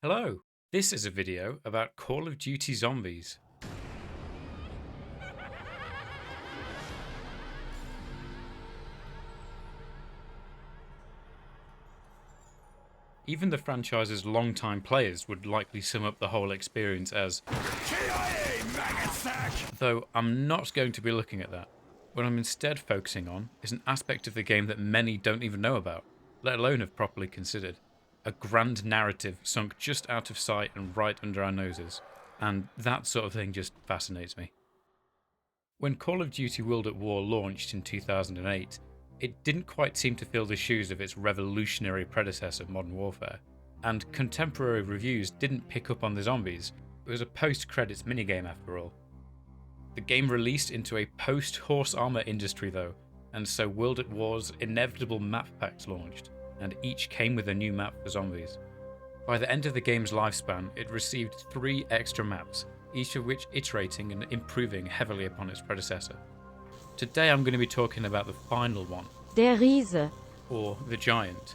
Hello, this is a video about Call of Duty Zombies. Even the franchise's longtime players would likely sum up the whole experience as KIA, maggot sack! Though I'm not going to be looking at that. What I'm instead focusing on is an aspect of the game that many don't even know about, let alone have properly considered. A grand narrative sunk just out of sight and right under our noses. And that sort of thing just fascinates me. When Call of Duty World at War launched in 2008, it didn't quite seem to fill the shoes of its revolutionary predecessor, Modern Warfare. And contemporary reviews didn't pick up on the zombies. It was a post-credits minigame after all. The game released into a post-horse armor industry though, and so World at War's inevitable map packs launched, and each came with a new map for zombies. By the end of the game's lifespan, it received 3 extra maps, each of which iterating and improving heavily upon its predecessor. Today I'm going to be talking about the final one, Der Riese, or the Giant.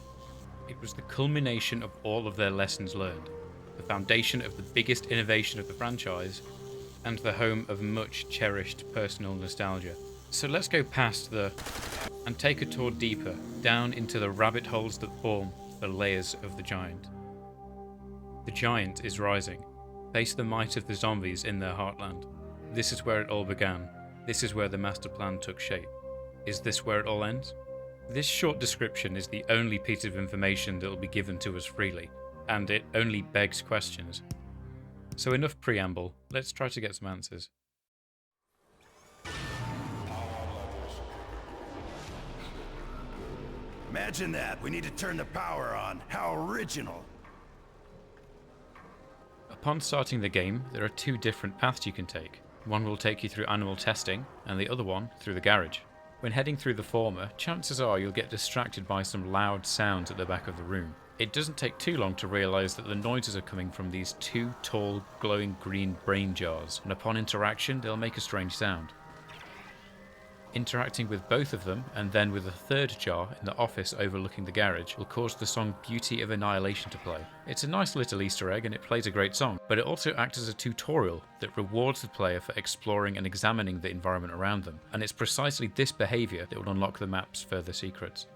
It was the culmination of all of their lessons learned, the foundation of the biggest innovation of the franchise, and the home of much cherished personal nostalgia. So let's go past and take a tour deeper, down into the rabbit holes that form the layers of the Giant. The Giant is rising. Face the might of the zombies in their heartland. This is where it all began. This is where the master plan took shape. Is this where it all ends? This short description is the only piece of information that will be given to us freely, and it only begs questions. So enough preamble, let's try to get some answers. Imagine that, we need to turn the power on. How original. Upon starting the game, there are 2 different paths you can take. One will take you through animal testing, and the other one through the garage. When heading through the former, chances are you'll get distracted by some loud sounds at the back of the room. It doesn't take too long to realise that the noises are coming from these 2 tall, glowing green brain jars, and upon interaction they'll make a strange sound. Interacting with both of them, and then with a 3rd jar in the office overlooking the garage, will cause the song Beauty of Annihilation to play. It's a nice little Easter egg and it plays a great song, but it also acts as a tutorial that rewards the player for exploring and examining the environment around them, and it's precisely this behaviour that will unlock the map's further secrets.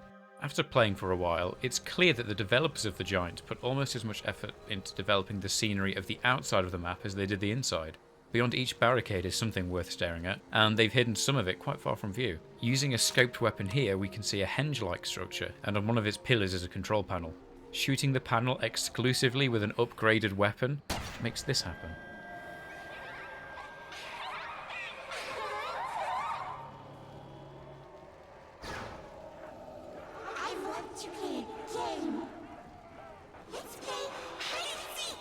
After playing for a while, it's clear that the developers of the Giant put almost as much effort into developing the scenery of the outside of the map as they did the inside. Beyond each barricade is something worth staring at, and they've hidden some of it quite far from view. Using a scoped weapon here, we can see a henge-like structure, and on one of its pillars is a control panel. Shooting the panel exclusively with an upgraded weapon makes this happen. I want to play a game. Let's play hide and seek.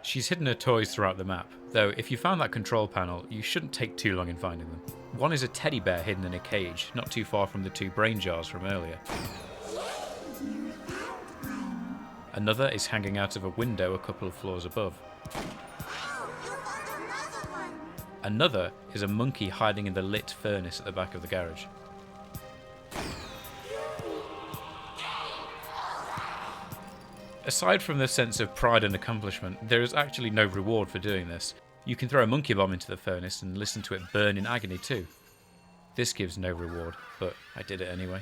She's hidden her toys throughout the map, though if you found that control panel, you shouldn't take too long in finding them. One is a teddy bear hidden in a cage, not too far from the 2 brain jars from earlier. Another is hanging out of a window a couple of floors above. Another is a monkey hiding in the lit furnace at the back of the garage. Aside from the sense of pride and accomplishment, there is actually no reward for doing this. You can throw a monkey bomb into the furnace and listen to it burn in agony too. This gives no reward, but I did it anyway.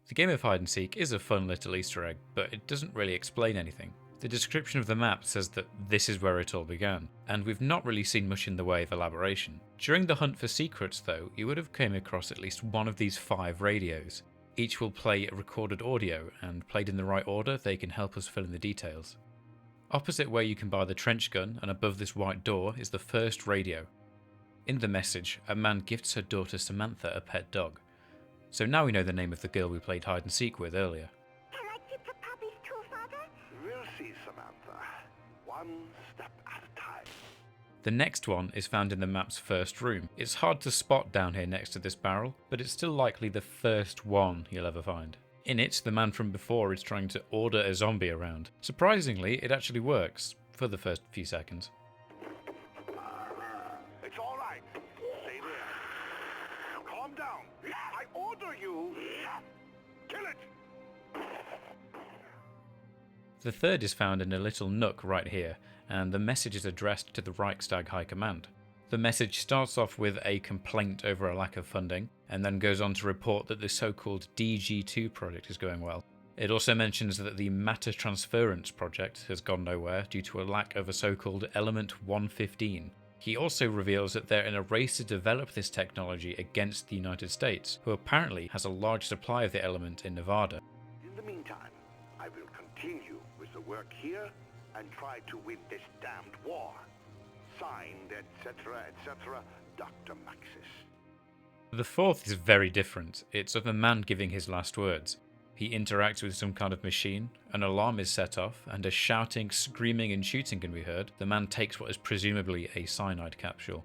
The game of hide and seek is a fun little Easter egg, but it doesn't really explain anything. The description of the map says that this is where it all began, and we've not really seen much in the way of elaboration. During the hunt for secrets though, you would have came across at least one of these 5 radios. Each will play recorded audio, and played in the right order they can help us fill in the details. Opposite where you can buy the trench gun and above this white door is the first radio. In the message, a man gifts her daughter Samantha a pet dog. So now we know the name of the girl we played hide and seek with earlier. Can I keep the puppies too, Father? We'll see, Samantha. One step at a time. The next one is found in the map's first room. It's hard to spot down here next to this barrel, but it's still likely the first one you'll ever find. In it, the man from before is trying to order a zombie around. Surprisingly, it actually works, for the first few seconds. It's all right. Stay there. Calm down. I order you. Kill it. The third is found in a little nook right here, and the message is addressed to the Reichstag High Command. The message starts off with a complaint over a lack of funding, and then goes on to report that the so-called DG2 project is going well. It also mentions that the matter transference project has gone nowhere due to a lack of a so-called element 115. He also reveals that they're in a race to develop this technology against the United States, who apparently has a large supply of the element in Nevada. In the meantime, I will continue with the work here and try to win this damned war. Signed, etc., etc., Dr. Maxis. The fourth is very different. It's of a man giving his last words. He interacts with some kind of machine, an alarm is set off, and as shouting, screaming and shooting can be heard, the man takes what is presumably a cyanide capsule.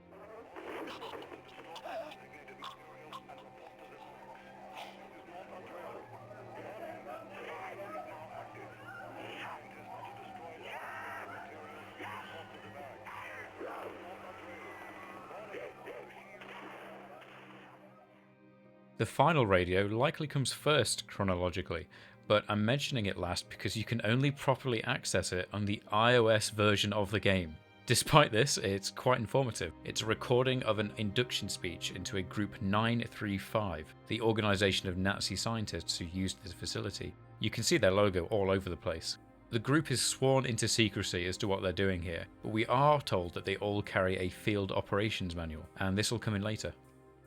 The final radio likely comes first chronologically, but I'm mentioning it last because you can only properly access it on the iOS version of the game. Despite this, it's quite informative. It's a recording of an induction speech into a Group 935, the organisation of Nazi scientists who used this facility. You can see their logo all over the place. The group is sworn into secrecy as to what they're doing here, but we are told that they all carry a field operations manual, and this will come in later.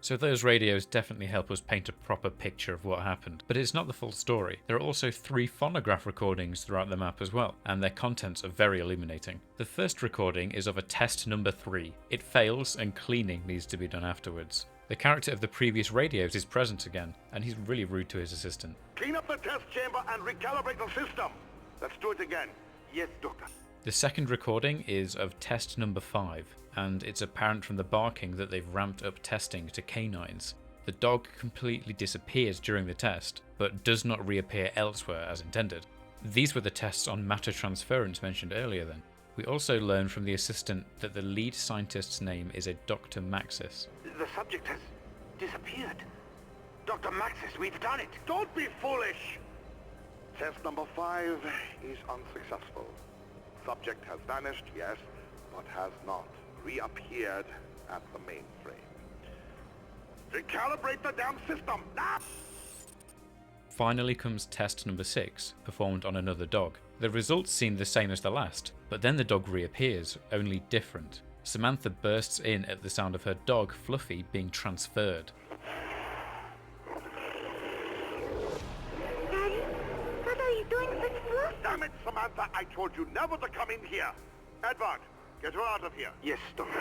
So those radios definitely help us paint a proper picture of what happened, but it's not the full story. There are also 3 phonograph recordings throughout the map as well, and their contents are very illuminating. The first recording is of a test number 3. It fails and cleaning needs to be done afterwards. The character of the previous radios is present again, and he's really rude to his assistant. Clean up the test chamber and recalibrate the system. Let's do it again. Yes, Doctor. The second recording is of test number 5, and it's apparent from the barking that they've ramped up testing to canines. The dog completely disappears during the test, but does not reappear elsewhere as intended. These were the tests on matter transference mentioned earlier then. We also learn from the assistant that the lead scientist's name is a Dr. Maxis. The subject has disappeared. Dr. Maxis, we've done it. Don't be foolish. Test number 5 is unsuccessful. Subject has vanished, yes, but has not reappeared at the mainframe. Recalibrate the damn system! Ah! Finally comes test number 6, performed on another dog. The results seem the same as the last, but then the dog reappears, only different. Samantha bursts in at the sound of her dog, Fluffy, being transferred. Daddy, what are you doing with Fluff? Damn it, Samantha! I told you never to come in here! Edward, get her out of here! Yes, Doctor.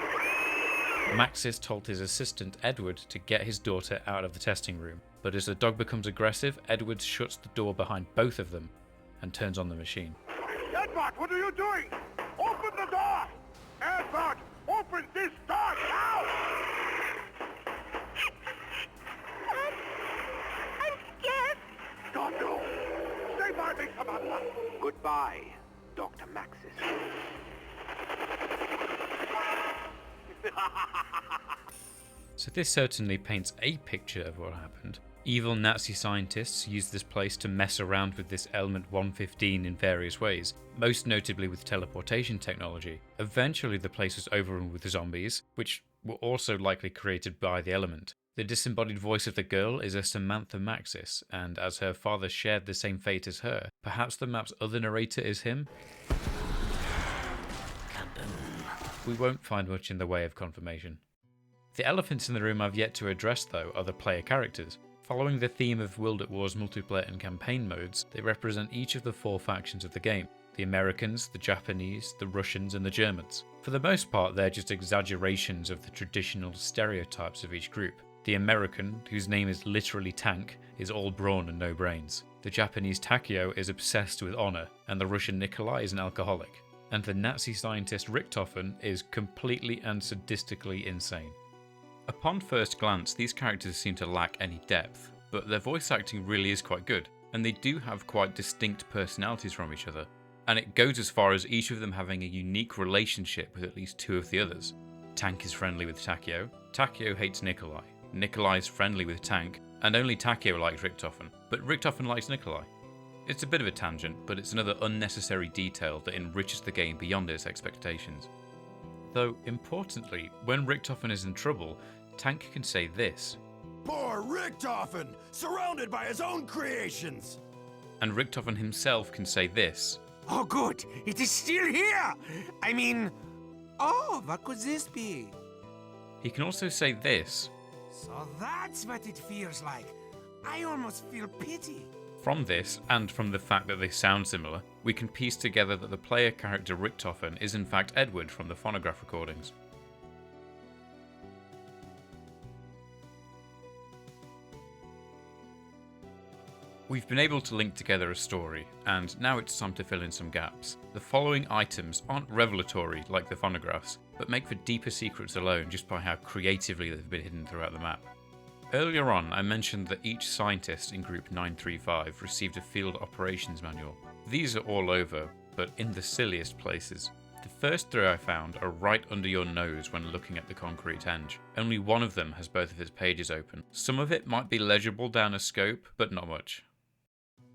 Maxis told his assistant Edward to get his daughter out of the testing room, but as the dog becomes aggressive, Edward shuts the door behind both of them and turns on the machine. Edward, what are you doing? Open the door! Edward, open this door now! I'm scared. Don't go! Stay by me, Samantha! Goodbye, Dr. Maxis. So this certainly paints a picture of what happened. Evil Nazi scientists used this place to mess around with this element 115 in various ways, most notably with teleportation technology. Eventually the place was overrun with zombies, which were also likely created by the element. The disembodied voice of the girl is a Samantha Maxis, and as her father shared the same fate as her, perhaps the map's other narrator is him? We won't find much in the way of confirmation. The elephants in the room I've yet to address though are the player characters. Following the theme of World at War's multiplayer and campaign modes, they represent each of the 4 factions of the game. The Americans, the Japanese, the Russians and the Germans. For the most part they're just exaggerations of the traditional stereotypes of each group. The American, whose name is literally Tank, is all brawn and no brains. The Japanese Takeo is obsessed with honour, and the Russian Nikolai is an alcoholic. And the Nazi scientist Richthofen is completely and sadistically insane. Upon first glance, these characters seem to lack any depth, but their voice acting really is quite good. and they do have quite distinct personalities from each other, and it goes as far as each of them having a unique relationship with at least two of the others. Tank is friendly with Takeo, Takeo hates Nikolai, Nikolai is friendly with Tank, and only Takeo likes Richtofen, but Richtofen likes Nikolai. It's a bit of a tangent, but it's another unnecessary detail that enriches the game beyond its expectations. Though, importantly, when Richtofen is in trouble, Tank can say this. Poor Richtofen, surrounded by his own creations! And Richtofen himself can say this. Oh good, it is still here! I mean... Oh, what could this be? He can also say this. So that's what it feels like. I almost feel pity. From this, and from the fact that they sound similar, we can piece together that the player character Richtofen is in fact Edward from the phonograph recordings. We've been able to link together a story, and now it's time to fill in some gaps. The following items aren't revelatory like the phonographs, but make for deeper secrets alone just by how creatively they've been hidden throughout the map. Earlier on, I mentioned that each scientist in Group 935 received a field operations manual. These are all over, but in the silliest places. The first three I found are right under your nose when looking at the concrete henge. Only one of them has both of its pages open. Some of it might be legible down a scope, but not much.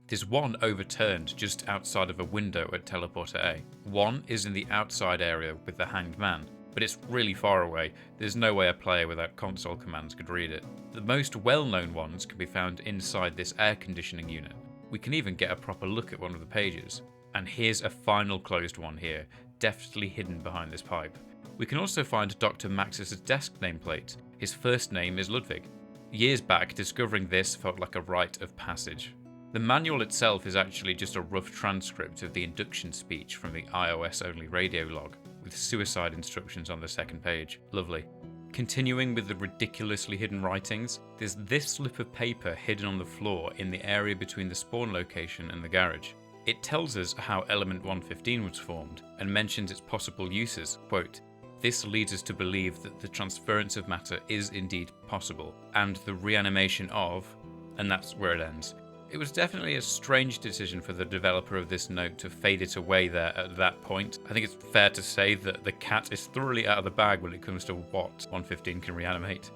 There's one overturned just outside of a window at Teleporter A. One is in the outside area with the hanged man, but it's really far away. There's no way a player without console commands could read it. The most well-known ones can be found inside this air conditioning unit. We can even get a proper look at one of the pages. And here's a final closed one here, deftly hidden behind this pipe. We can also find Dr. Maxis' desk nameplate. His first name is Ludwig. Years back, discovering this felt like a rite of passage. The manual itself is actually just a rough transcript of the induction speech from the iOS-only radio log, with suicide instructions on the second page. Lovely. Continuing with the ridiculously hidden writings, there's this slip of paper hidden on the floor in the area between the spawn location and the garage. It tells us how Element 115 was formed, and mentions its possible uses. Quote, "This leads us to believe that the transference of matter is indeed possible, and the reanimation of..." and that's where it ends. It was definitely a strange decision for the developer of this note to fade it away there at that point. I think it's fair to say that the cat is thoroughly out of the bag when it comes to what 115 can reanimate.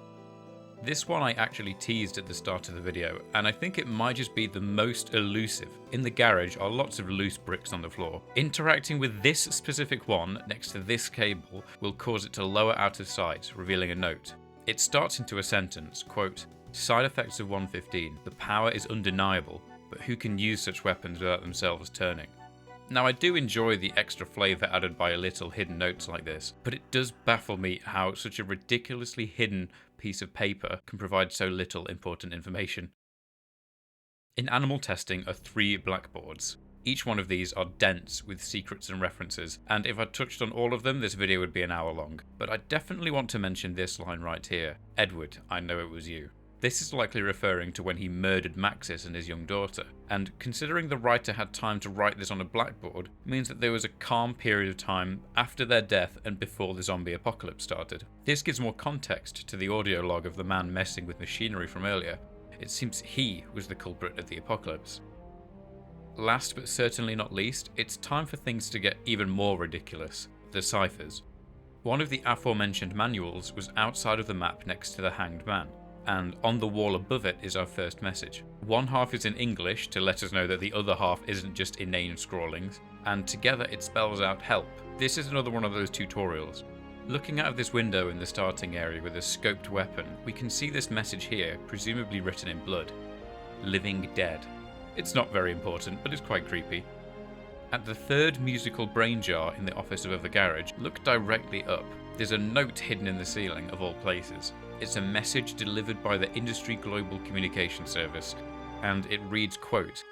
This one I actually teased at the start of the video, and I think it might just be the most elusive. In the garage are lots of loose bricks on the floor. Interacting with this specific one next to this cable will cause it to lower out of sight, revealing a note. It starts into a sentence, quote, "Side effects of 115, the power is undeniable, but who can use such weapons without themselves turning?" Now I do enjoy the extra flavour added by little hidden notes like this, but it does baffle me how such a ridiculously hidden piece of paper can provide so little important information. In animal testing are 3 blackboards. Each one of these are dense with secrets and references, and if I touched on all of them this video would be an hour long, but I definitely want to mention this line right here. "Edward, I know it was you." This is likely referring to when he murdered Maxis and his young daughter, and considering the writer had time to write this on a blackboard, means that there was a calm period of time after their death and before the zombie apocalypse started. This gives more context to the audio log of the man messing with machinery from earlier. It seems he was the culprit of the apocalypse. Last but certainly not least, it's time for things to get even more ridiculous. The ciphers. One of the aforementioned manuals was outside of the map next to the hanged man, and on the wall above it is our first message. One half is in English to let us know that the other half isn't just inane scrawlings, and together it spells out help. This is another one of those tutorials. Looking out of this window in the starting area with a scoped weapon, we can see this message here, presumably written in blood. "Living dead." It's not very important, but it's quite creepy. At the third musical brain jar in the office above the garage, look directly up. There's a note hidden in the ceiling of all places. It's a message delivered by the Industry Global Communication Service, and it reads, quote,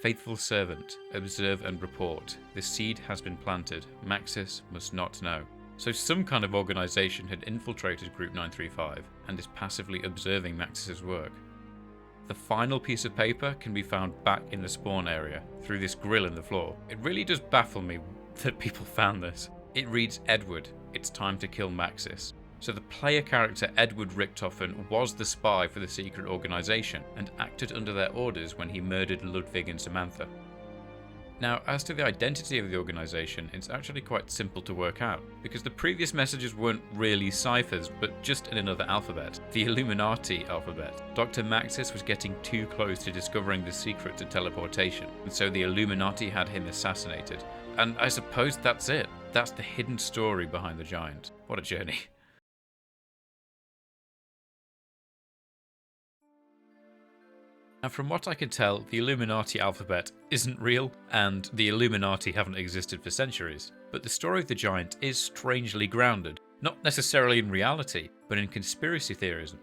"Faithful servant, observe and report. The seed has been planted. Maxis must not know." So some kind of organisation had infiltrated Group 935 and is passively observing Maxis' work. The final piece of paper can be found back in the spawn area, through this grill in the floor. It really does baffle me that people found this. It reads, "Edward, it's time to kill Maxis." So the player character Edward Richtofen was the spy for the secret organisation and acted under their orders when he murdered Ludwig and Samantha. Now, as to the identity of the organisation, it's actually quite simple to work out, because the previous messages weren't really ciphers, but just in another alphabet, the Illuminati alphabet. Dr. Maxis was getting too close to discovering the secret to teleportation, and so the Illuminati had him assassinated. And I suppose that's it. That's the hidden story behind the Giant. What a journey. Now, from what I can tell, the Illuminati alphabet isn't real, and the Illuminati haven't existed for centuries. But the story of the Giant is strangely grounded, not necessarily in reality, but in conspiracy theorism.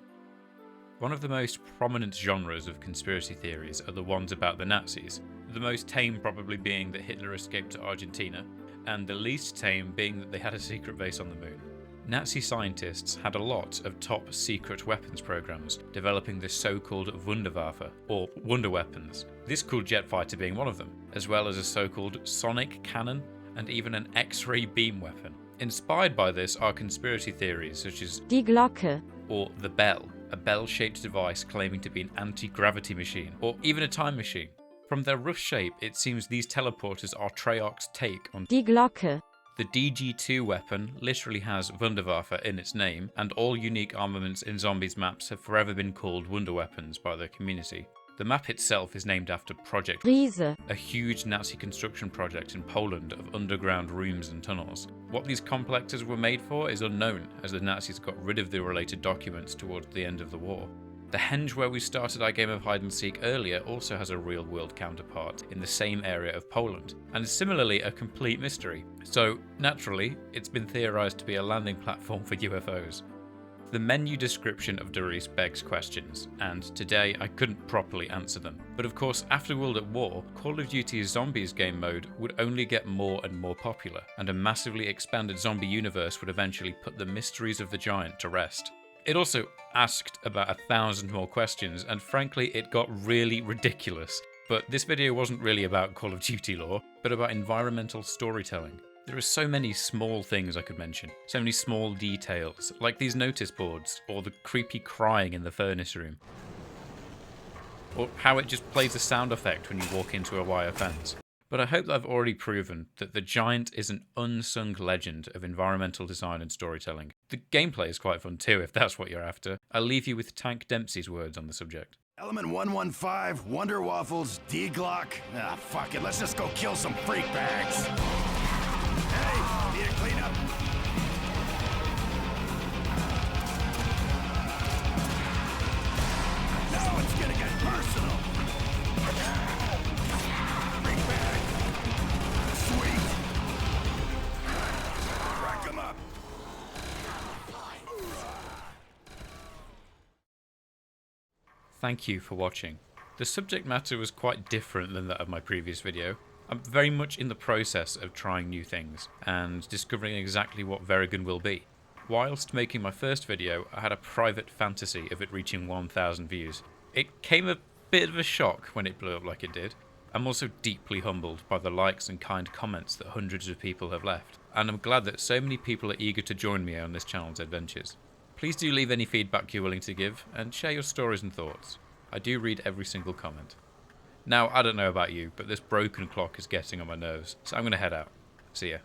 One of the most prominent genres of conspiracy theories are the ones about the Nazis, the most tame probably being that Hitler escaped to Argentina, and the least tame being that they had a secret base on the moon. Nazi scientists had a lot of top secret weapons programs, developing the so-called Wunderwaffe, or wonder weapons, this cool jet fighter being one of them, as well as a so-called sonic cannon, and even an X-ray beam weapon. Inspired by this are conspiracy theories such as Die Glocke, or the Bell, a bell-shaped device claiming to be an anti-gravity machine, or even a time machine. From their rough shape, it seems these teleporters are Treyarch's take on Die Glocke. The DG2 weapon literally has Wunderwaffe in its name, and all unique armaments in Zombies maps have forever been called Wonder Weapons by the community. The map itself is named after Project Riese, a huge Nazi construction project in Poland of underground rooms and tunnels. What these complexes were made for is unknown, as the Nazis got rid of the related documents towards the end of the war. The henge where we started our game of hide and seek earlier also has a real world counterpart in the same area of Poland, and is similarly a complete mystery. So, naturally, it's been theorised to be a landing platform for UFOs. The menu description of Doris begs questions, and today I couldn't properly answer them. But of course, after World at War, Call of Duty's Zombies game mode would only get more and more popular, and a massively expanded zombie universe would eventually put the mysteries of the Giant to rest. It also asked about 1,000 more questions, and frankly it got really ridiculous. But this video wasn't really about Call of Duty lore, but about environmental storytelling. There are so many small things I could mention, so many small details, like these notice boards, or the creepy crying in the furnace room. Or how it just plays a sound effect when you walk into a wire fence. But I hope that I've already proven that the Giant is an unsung legend of environmental design and storytelling. The gameplay is quite fun too, if that's what you're after. I'll leave you with Tank Dempsey's words on the subject. Element 115, Wonder Waffles, D-Glock. Ah, fuck it, let's just go kill some freak bags. Hey, need a cleanup? Now it's gonna get personal. Freak bag. Sweet. Rack 'em up. Thank you for watching. The subject matter was quite different than that of my previous video. I'm very much in the process of trying new things and discovering exactly what Verigan will be. Whilst making my first video, I had a private fantasy of it reaching 1,000 views. It came a bit of a shock when it blew up like it did. I'm also deeply humbled by the likes and kind comments that hundreds of people have left, and I'm glad that so many people are eager to join me on this channel's adventures. Please do leave any feedback you're willing to give, and share your stories and thoughts. I do read every single comment. Now, I don't know about you, but this broken clock is getting on my nerves, so I'm going to head out. See ya.